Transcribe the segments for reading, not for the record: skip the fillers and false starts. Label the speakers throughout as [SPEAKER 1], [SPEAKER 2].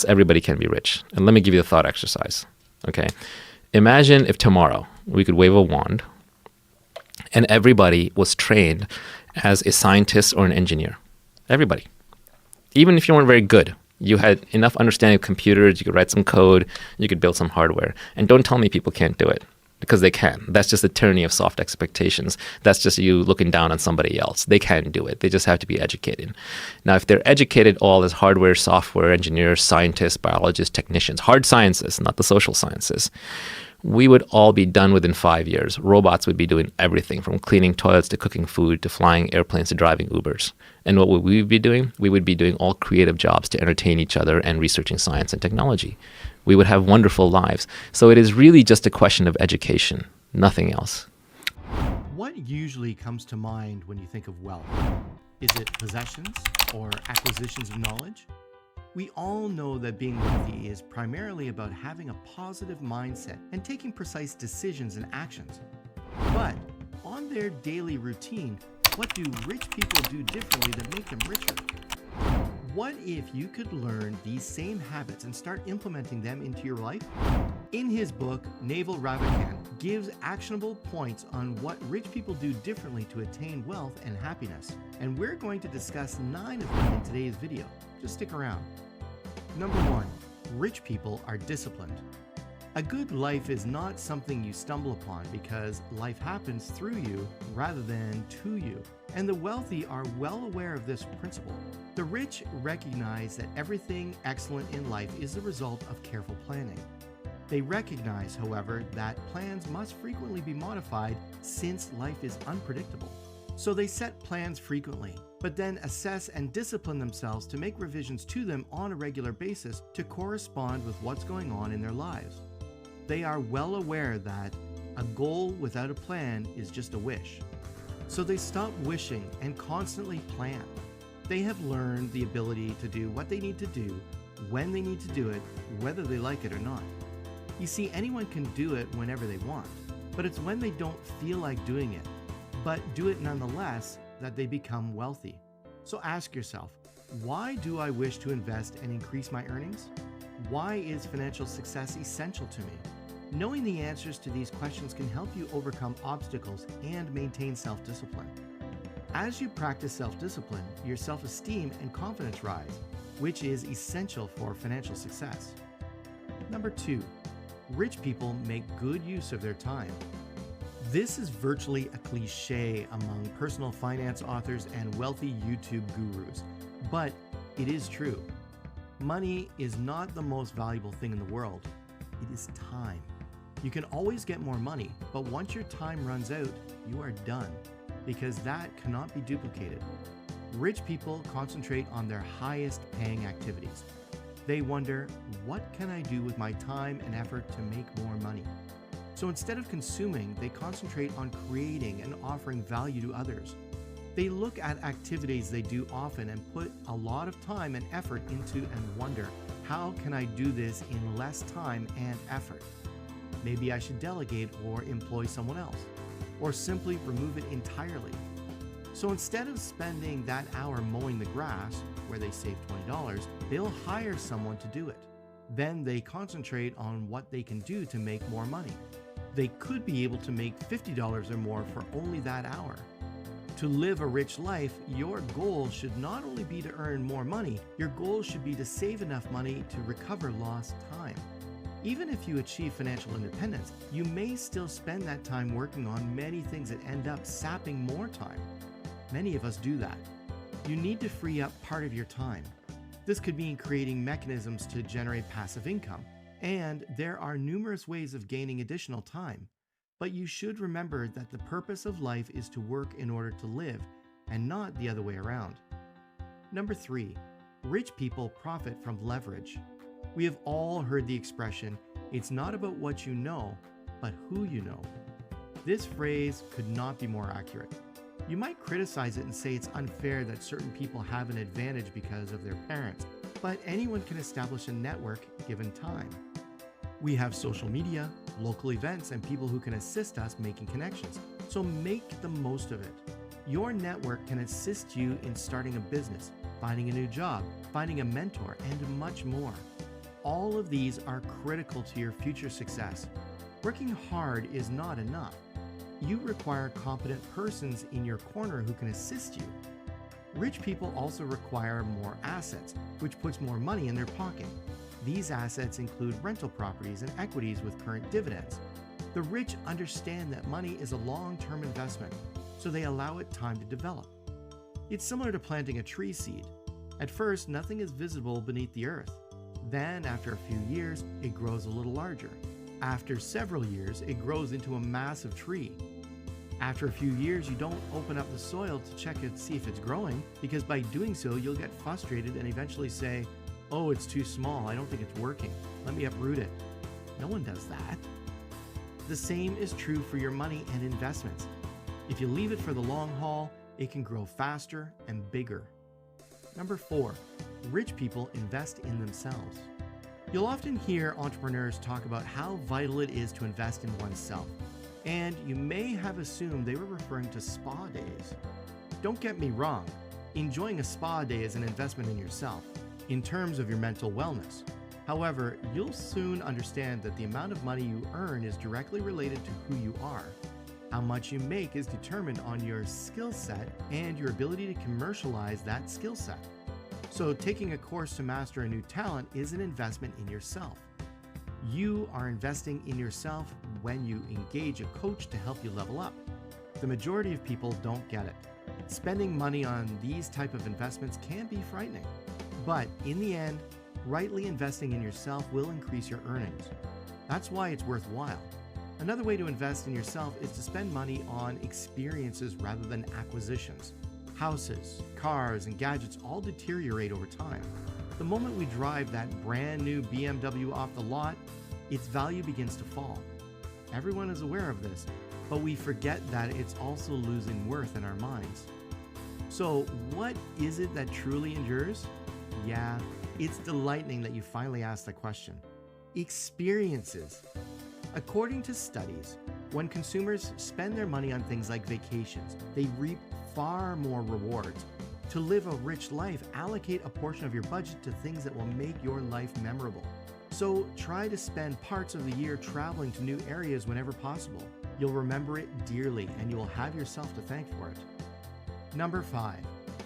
[SPEAKER 1] everybody can be rich. And let me give you a thought exercise. Okay. Imagine if tomorrow we could wave a wand and everybody was trained as a scientist or an engineer. Everybody. Even if you weren't very good, you had enough understanding of computers, you could write some code, you could build some hardware. And don't tell me people can't do it, because they can. That's just the tyranny of soft expectations. That's just you looking down on somebody else. They can do it. They just have to be educated. Now, if they're educated all as hardware, software engineers, scientists, biologists, technicians, hard sciences, not the social sciences, we would all be done within 5 years. Robots would be doing everything from cleaning toilets to cooking food to flying airplanes to driving Ubers. And what would we be doing? We would be doing all creative jobs to entertain each other and researching science and technology. We would have wonderful lives. So it is really just a question of education, nothing else.
[SPEAKER 2] What usually comes to mind when you think of wealth? Is it possessions or acquisitions of knowledge? We all know that being wealthy is primarily about having a positive mindset and taking precise decisions and actions. But on their daily routine, what do rich people do differently that make them richer? What if you could learn these same habits and start implementing them into your life? In his book, Naval Ravikant gives actionable points on what rich people do differently to attain wealth and happiness. And we're going to discuss 9 of them in today's video. Just stick around. Number 1, rich people are disciplined. A good life is not something you stumble upon because life happens through you rather than to you. And the wealthy are well aware of this principle. The rich recognize that everything excellent in life is the result of careful planning. They recognize, however, that plans must frequently be modified since life is unpredictable. So they set plans frequently, but then assess and discipline themselves to make revisions to them on a regular basis to correspond with what's going on in their lives. They are well aware that a goal without a plan is just a wish. So they stop wishing and constantly plan. They have learned the ability to do what they need to do, when they need to do it, whether they like it or not. You see, anyone can do it whenever they want, but it's when they don't feel like doing it, but do it nonetheless, that they become wealthy. So ask yourself, why do I wish to invest and increase my earnings? Why is financial success essential to me? Knowing the answers to these questions can help you overcome obstacles and maintain self-discipline. As you practice self-discipline, your self-esteem and confidence rise, which is essential for financial success. Number 2, rich people make good use of their time. This is virtually a cliche among personal finance authors and wealthy YouTube gurus, but it is true. Money is not the most valuable thing in the world. It is time. You can always get more money, but once your time runs out, you are done, because that cannot be duplicated. Rich people concentrate on their highest paying activities. They wonder, what can I do with my time and effort to make more money? So instead of consuming, they concentrate on creating and offering value to others. They look at activities they do often and put a lot of time and effort into and wonder, how can I do this in less time and effort? Maybe I should delegate or employ someone else, or simply remove it entirely. So instead of spending that hour mowing the grass, where they save $20, they'll hire someone to do it. Then they concentrate on what they can do to make more money. They could be able to make $50 or more for only that hour. To live a rich life, your goal should not only be to earn more money, your goal should be to save enough money to recover lost time. Even if you achieve financial independence, you may still spend that time working on many things that end up sapping more time. Many of us do that. You need to free up part of your time. This could mean creating mechanisms to generate passive income, and there are numerous ways of gaining additional time. But you should remember that the purpose of life is to work in order to live, and not the other way around. Number 3, rich people profit from leverage. We have all heard the expression, it's not about what you know, but who you know. This phrase could not be more accurate. You might criticize it and say it's unfair that certain people have an advantage because of their parents, but anyone can establish a network given time. We have social media, local events, and people who can assist us making connections, so make the most of it. Your network can assist you in starting a business, finding a new job, finding a mentor, and much more. All of these are critical to your future success. Working hard is not enough. You require competent persons in your corner who can assist you. Rich people also require more assets, which puts more money in their pocket. These assets include rental properties and equities with current dividends. The rich understand that money is a long-term investment, so they allow it time to develop. It's similar to planting a tree seed. At first, nothing is visible beneath the earth. Then, after a few years, it grows a little larger. After several years, it grows into a massive tree. After a few years, you don't open up the soil to check it to see if it's growing, because by doing so, you'll get frustrated and eventually say, "Oh, it's too small. I don't think it's working. Let me uproot it." No one does that. The same is true for your money and investments. If you leave it for the long haul, it can grow faster and bigger. Number 4, rich people invest in themselves. You'll often hear entrepreneurs talk about how vital it is to invest in oneself, and you may have assumed they were referring to spa days. Don't get me wrong, enjoying a spa day is an investment in yourself, in terms of your mental wellness. However, you'll soon understand that the amount of money you earn is directly related to who you are. How much you make is determined on your skill set and your ability to commercialize that skill set. So taking a course to master a new talent is an investment in yourself. You are investing in yourself when you engage a coach to help you level up. The majority of people don't get it. Spending money on these type of investments can be frightening. But in the end, rightly investing in yourself will increase your earnings. That's why it's worthwhile. Another way to invest in yourself is to spend money on experiences rather than acquisitions. Houses, cars, and gadgets all deteriorate over time. The moment we drive that brand new BMW off the lot, its value begins to fall. Everyone is aware of this, but we forget that it's also losing worth in our minds. So, what is it that truly endures? Yeah, it's delightful that you finally asked the question. Experiences. According to studies, when consumers spend their money on things like vacations, they reap far more rewards. To live a rich life, allocate a portion of your budget to things that will make your life memorable. So try to spend parts of the year traveling to new areas whenever possible. You'll remember it dearly and you will have yourself to thank for it. Number 5,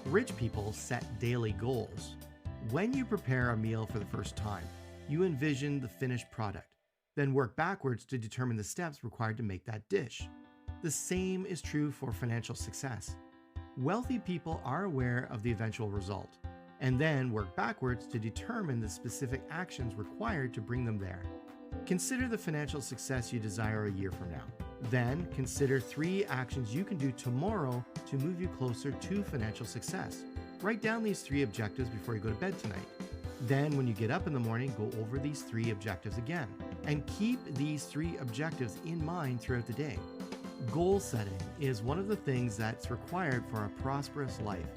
[SPEAKER 2] rich people set daily goals. When you prepare a meal for the first time, you envision the finished product, then work backwards to determine the steps required to make that dish. The same is true for financial success. Wealthy people are aware of the eventual result, and then work backwards to determine the specific actions required to bring them there. Consider the financial success you desire a year from now. Then consider 3 actions you can do tomorrow to move you closer to financial success. Write down these 3 objectives before you go to bed tonight. Then when you get up in the morning, go over these 3 objectives again, and keep these 3 objectives in mind throughout the day. Goal setting is one of the things that's required for a prosperous life.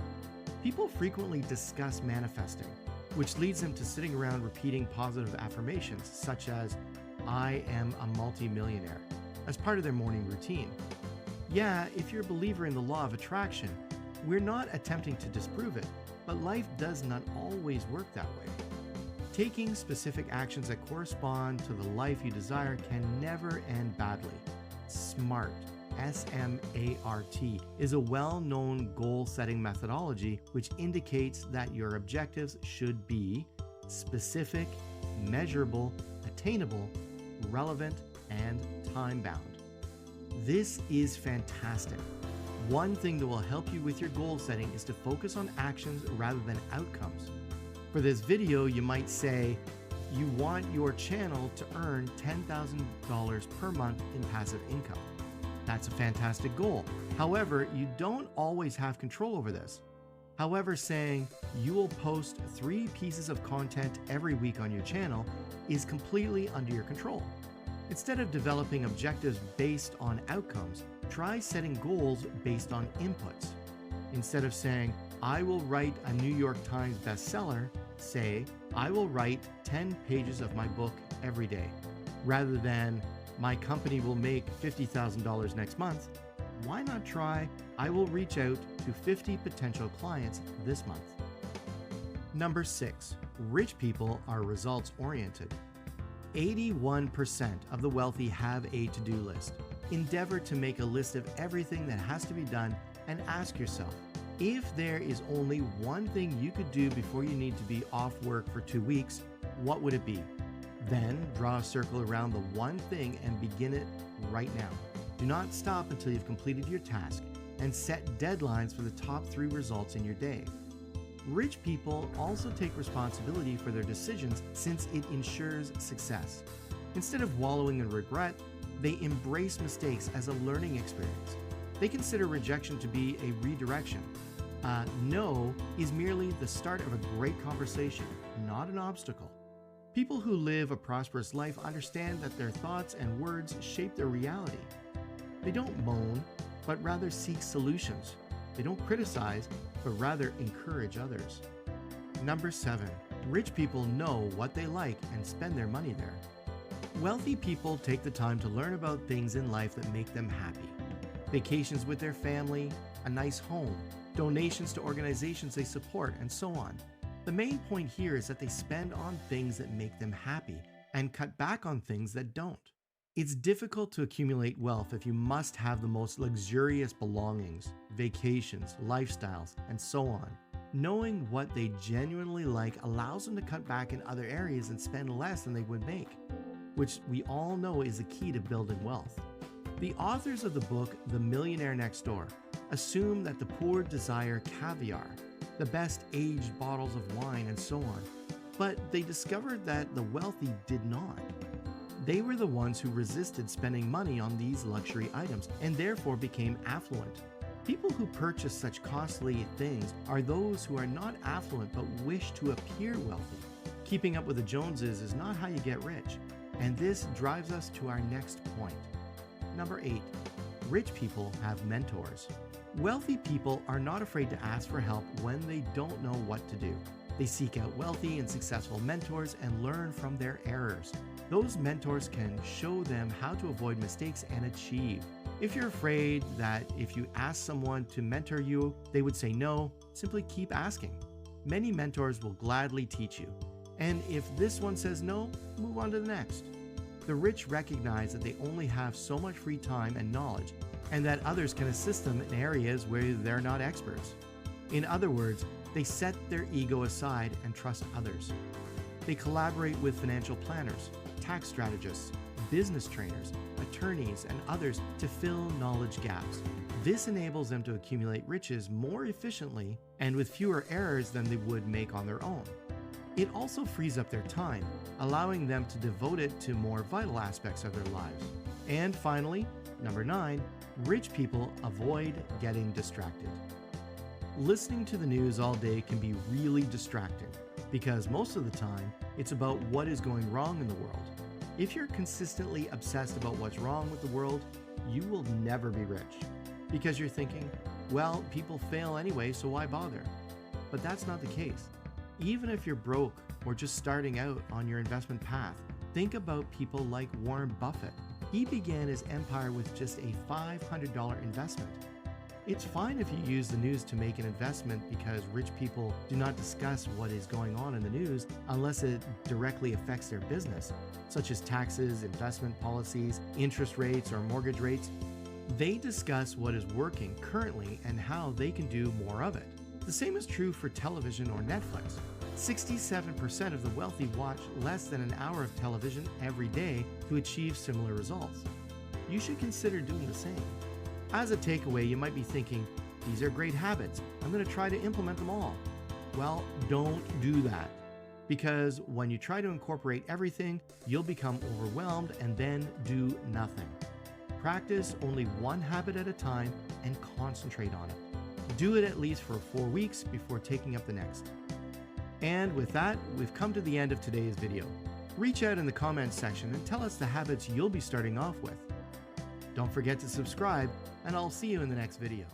[SPEAKER 2] People frequently discuss manifesting, which leads them to sitting around repeating positive affirmations such as, "I am a multi-millionaire," as part of their morning routine. Yeah, if you're a believer in the law of attraction, we're not attempting to disprove it, but life does not always work that way. Taking specific actions that correspond to the life you desire can never end badly. SMART, S-M-A-R-T, is a well-known goal-setting methodology which indicates that your objectives should be specific, measurable, attainable, relevant, and time-bound. This is fantastic. One thing that will help you with your goal setting is to focus on actions rather than outcomes. For this video, you might say, you want your channel to earn $10,000 per month in passive income. That's a fantastic goal. However, you don't always have control over this. However, saying you will post 3 pieces of content every week on your channel is completely under your control. Instead of developing objectives based on outcomes, try setting goals based on inputs. Instead of saying, I will write a New York Times bestseller, say, I will write 10 pages of my book every day. Rather than, my company will make $50,000 next month, why not try, I will reach out to 50 potential clients this month. Number 6, Rich people are results-oriented. 81% of the wealthy have a to-do list. Endeavor to make a list of everything that has to be done and ask yourself, if there is only one thing you could do before you need to be off work for 2 weeks, what would it be? Then draw a circle around the one thing and begin it right now. Do not stop until you've completed your task, and set deadlines for the top 3 results in your day. Rich people also take responsibility for their decisions since it ensures success. Instead of wallowing in regret, they embrace mistakes as a learning experience. They consider rejection to be a redirection. No is merely the start of a great conversation, not an obstacle. People who live a prosperous life understand that their thoughts and words shape their reality. They don't moan, but rather seek solutions. They don't criticize, but rather encourage others. Number 7, rich people know what they like and spend their money there. Wealthy people take the time to learn about things in life that make them happy. Vacations with their family, a nice home, donations to organizations they support, and so on. The main point here is that they spend on things that make them happy and cut back on things that don't. It's difficult to accumulate wealth if you must have the most luxurious belongings, vacations, lifestyles, and so on. Knowing what they genuinely like allows them to cut back in other areas and spend less than they would make, which we all know is the key to building wealth. The authors of the book, The Millionaire Next Door, assume that the poor desire caviar, the best aged bottles of wine, and so on, but they discovered that the wealthy did not. They were the ones who resisted spending money on these luxury items and therefore became affluent. People who purchase such costly things are those who are not affluent but wish to appear wealthy. Keeping up with the Joneses is not how you get rich, and this drives us to our next point. Number 8, rich people have mentors. Wealthy people are not afraid to ask for help when they don't know what to do. They seek out wealthy and successful mentors and learn from their errors. Those mentors can show them how to avoid mistakes and achieve. If you're afraid that if you ask someone to mentor you, they would say no, simply keep asking. Many mentors will gladly teach you. And if this one says no, move on to the next. The rich recognize that they only have so much free time and knowledge, and that others can assist them in areas where they're not experts. In other words, they set their ego aside and trust others. They collaborate with financial planners, tax strategists, business trainers, attorneys, and others to fill knowledge gaps. This enables them to accumulate riches more efficiently and with fewer errors than they would make on their own. It also frees up their time, allowing them to devote it to more vital aspects of their lives. And finally, number 9, rich people avoid getting distracted. Listening to the news all day can be really distracting because most of the time it's about what is going wrong in the world. If you're consistently obsessed about what's wrong with the world, you will never be rich because you're thinking, well, people fail anyway, so why bother? But that's not the case. Even if you're broke or just starting out on your investment path, think about people like Warren Buffett. He began his empire with just a $500 investment. It's fine if you use the news to make an investment because rich people do not discuss what is going on in the news unless it directly affects their business, such as taxes, investment policies, interest rates, or mortgage rates. They discuss what is working currently and how they can do more of it. The same is true for television or Netflix. 67% of the wealthy watch less than an hour of television every day to achieve similar results. You should consider doing the same. As a takeaway, you might be thinking, these are great habits. I'm going to try to implement them all. Well, don't do that. Because when you try to incorporate everything, you'll become overwhelmed and then do nothing. Practice only one habit at a time and concentrate on it. Do it at least for 4 weeks before taking up the next. And with that, we've come to the end of today's video. Reach out in the comments section and tell us the habits you'll be starting off with. Don't forget to subscribe, and I'll see you in the next video.